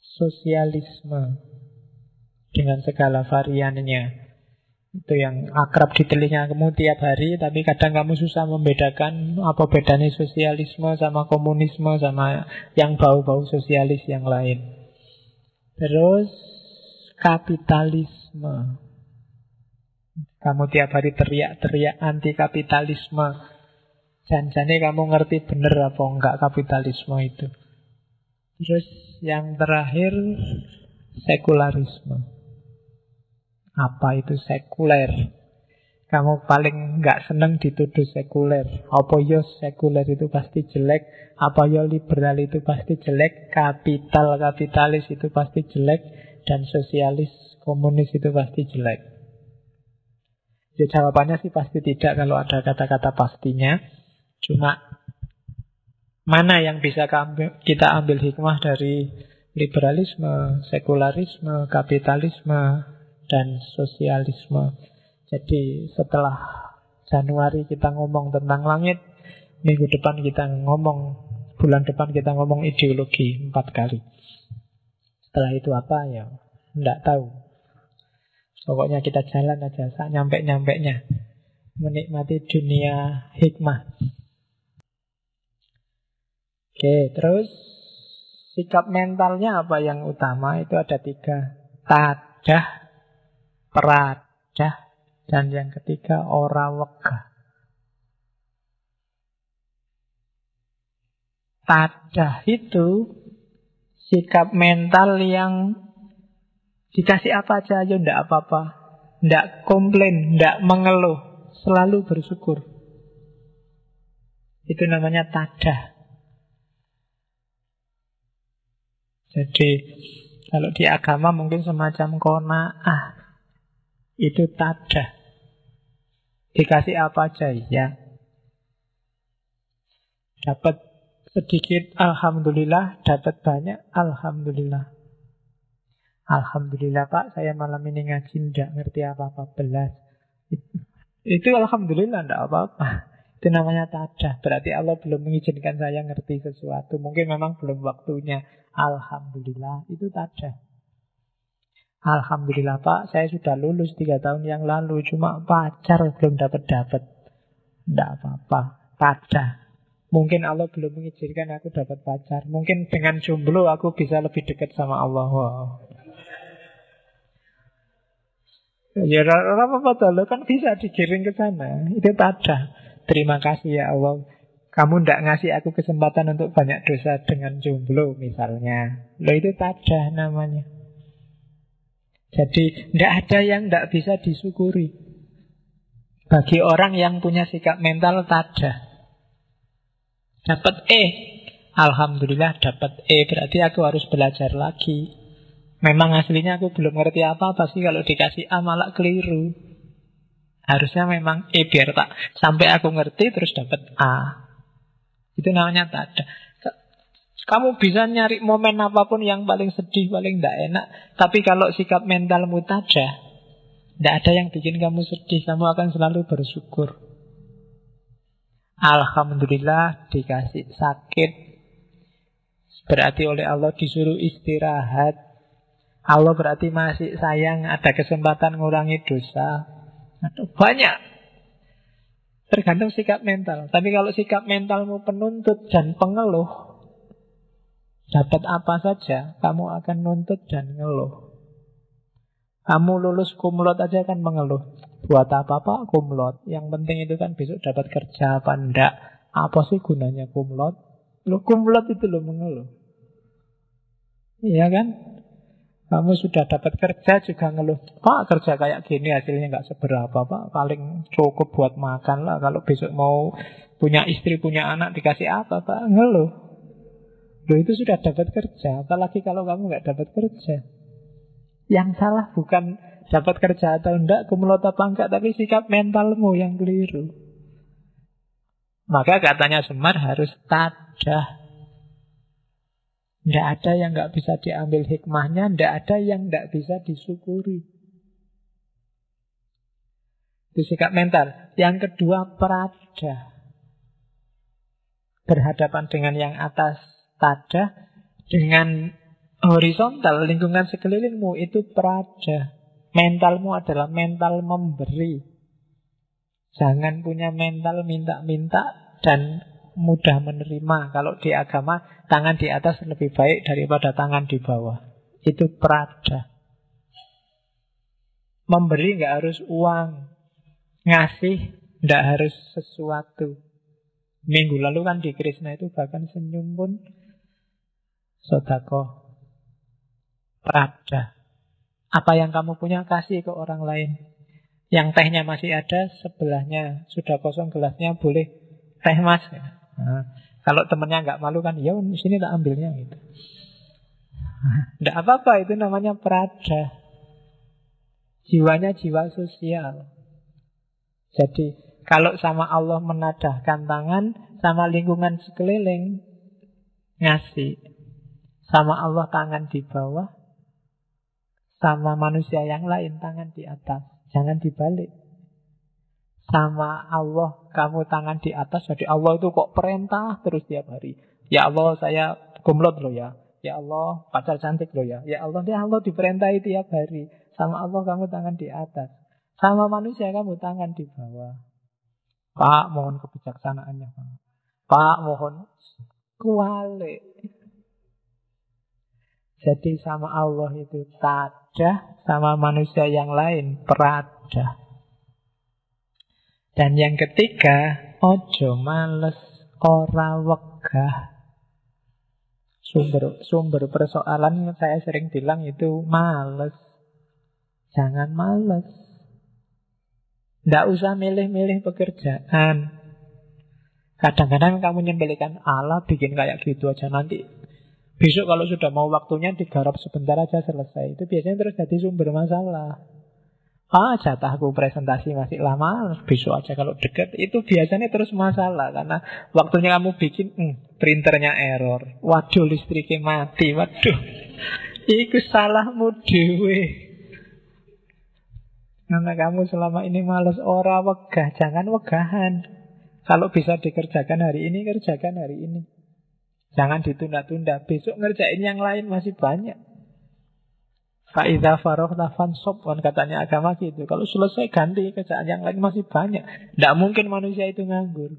sosialisme dengan segala variannya. Itu yang akrab di telinga kamu tiap hari, tapi kadang kamu susah membedakan apa bedanya sosialisme sama komunisme sama yang bau-bau sosialis yang lain. Terus kapitalisme. Kamu tiap hari teriak-teriak anti kapitalisme. Jangan-jangan kamu ngerti bener apa enggak kapitalisme itu. Terus yang terakhir sekularisme. Apa itu sekuler? Kamu paling nggak seneng dituduh sekuler. Apa yo sekuler itu pasti jelek? Apa yo liberal itu pasti jelek? Kapitalis itu pasti jelek? Dan sosialis, komunis itu pasti jelek? Ya jawabannya sih pasti tidak kalau ada kata-kata pastinya. Cuma mana yang bisa kita ambil hikmah dari liberalisme, sekularisme, kapitalisme, dan sosialisme. Jadi setelah Januari kita ngomong tentang langit, minggu depan kita ngomong, bulan depan kita ngomong ideologi 4 kali. Setelah itu apa ya? Tidak tahu. Pokoknya kita jalan aja, nyampe-nyampenya, menikmati dunia hikmah. Oke, terus sikap mentalnya apa yang utama? Itu ada 3. Tadah, peradah, dan yang ketiga ora wegah. Tadah itu sikap mental yang dikasih apa aja aja ndak apa-apa, ndak komplain, ndak mengeluh, selalu bersyukur. Itu namanya tadah. Jadi kalau di agama mungkin semacam qanaah. Itu tadah. Dikasih apa aja ya. Dapat sedikit alhamdulillah, dapat banyak alhamdulillah. Alhamdulillah Pak, saya malam ini ngaji tidak ngerti apa-apa belas. Itu alhamdulillah tidak apa-apa. Itu namanya tadah. Berarti Allah belum mengizinkan saya ngerti sesuatu. Mungkin memang belum waktunya. Alhamdulillah, itu tadah. Alhamdulillah Pak, saya sudah lulus 3 tahun yang lalu. Cuma pacar belum dapat-dapat. Tidak apa-apa, tadah. Mungkin Allah belum mengizinkan aku dapat pacar. Mungkin dengan jomblo aku bisa lebih dekat sama Allah. Wow. Ya apa-apa lo kan bisa digiring ke sana. Itu tadah. Terima kasih ya Allah, kamu tidak ngasih aku kesempatan untuk banyak dosa dengan jomblo misalnya. Lo itu tadah namanya. Jadi tidak ada yang tidak bisa disyukuri. Bagi orang yang punya sikap mental tadah. Dapat alhamdulillah dapat berarti aku harus belajar lagi. Memang aslinya aku belum ngerti apa-apa sih, kalau dikasih A malah keliru. Harusnya memang biar tak sampai aku ngerti terus dapat A. Itu namanya tadah. Kamu bisa nyari momen apapun yang paling sedih, paling tidak enak. Tapi kalau sikap mentalmu tadah, tidak ada yang bikin kamu sedih. Kamu akan selalu bersyukur. Alhamdulillah dikasih sakit, berarti oleh Allah disuruh istirahat. Allah berarti masih sayang, ada kesempatan ngurangi dosa. Aduh, banyak. Tergantung sikap mental. Tapi kalau sikap mentalmu penuntut dan pengeluh, dapat apa saja, kamu akan nuntut dan ngeluh. Kamu lulus kumlot aja kan mengeluh. Buat apa Pak kumlot? Yang penting itu kan besok dapat kerja apa enggak. Apa sih gunanya kumlot? Lu kumlot itu lo mengeluh. Iya kan? Kamu sudah dapat kerja juga ngeluh. Pak kerja kayak gini hasilnya nggak seberapa Pak. Paling cukup buat makan lah. Kalau besok mau punya istri, punya anak dikasih apa Pak? Ngeluh. Loh itu sudah dapat kerja. Apalagi kalau kamu nggak dapat kerja. Yang salah bukan dapat kerja atau enggak, kumlot apa enggak, tapi sikap mentalmu yang keliru. Maka katanya Semar harus tadah. Tidak ada yang nggak bisa diambil hikmahnya, tidak ada yang nggak bisa disyukuri. Itu sikap mental. Yang kedua, prada. Berhadapan dengan yang atas, tadah. Dengan horizontal, lingkungan sekelilingmu, itu prada. Mentalmu adalah mental memberi. Jangan punya mental minta-minta dan mudah menerima. Kalau di agama, tangan di atas lebih baik daripada tangan di bawah. Itu prada. Memberi nggak harus uang, ngasih nggak harus sesuatu. Minggu lalu kan di Krishna itu bahkan senyum pun sedekah. Prada. Apa yang kamu punya kasih ke orang lain. Yang tehnya masih ada, sebelahnya sudah kosong gelasnya, boleh teh mas. Nah, kalau temennya nggak malu kan, ya di sini tak ambilnya gitu. Nggak apa-apa, itu namanya prada. Jiwanya jiwa sosial. Jadi kalau sama Allah menadahkan tangan, sama lingkungan sekeliling ngasih, sama Allah tangan di bawah, sama manusia yang lain tangan di atas. Jangan dibalik. Sama Allah kamu tangan di atas, jadi Allah itu kok perintah terus tiap hari. Ya Allah saya kumlot loh ya. Ya Allah pacar cantik loh ya. Ya Allah diperintahi tiap hari. Sama Allah kamu tangan di atas. Sama manusia kamu tangan di bawah. Pak mohon kebijaksanaannya Pak. Pak mohon kualik. Jadi sama Allah itu tadah, sama manusia yang lain prada. Dan yang ketiga, ojo males, ora wegah. Sumber persoalan saya sering bilang itu males. Jangan males. Nggak usah milih-milih pekerjaan. Kadang-kadang kamu nyembelikan Allah bikin kayak gitu aja, nanti besok kalau sudah mau waktunya digarap sebentar aja selesai. Itu biasanya terus jadi sumber masalah. Jatahku presentasi masih lama, besok aja kalau deket. Itu biasanya terus masalah. Karena waktunya kamu bikin, printernya error. Waduh, listriknya mati. Waduh, itu salahmu dewe. Karena kamu selama ini males, ora wegah. Jangan wegahan. Kalau bisa dikerjakan hari ini, kerjakan hari ini. Jangan ditunda-tunda. Besok ngerjain yang lain masih banyak. Fa'idha faroghta fansob, katanya agama gitu. Kalau selesai ganti kerjaan yang lain masih banyak. Tidak mungkin manusia itu nganggur.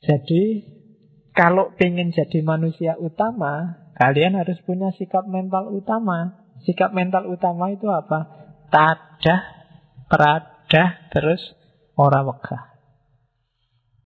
Jadi kalau pengen jadi manusia utama, kalian harus punya sikap mental utama. Sikap mental utama itu apa? Tadah, peradah, terus ora wegah.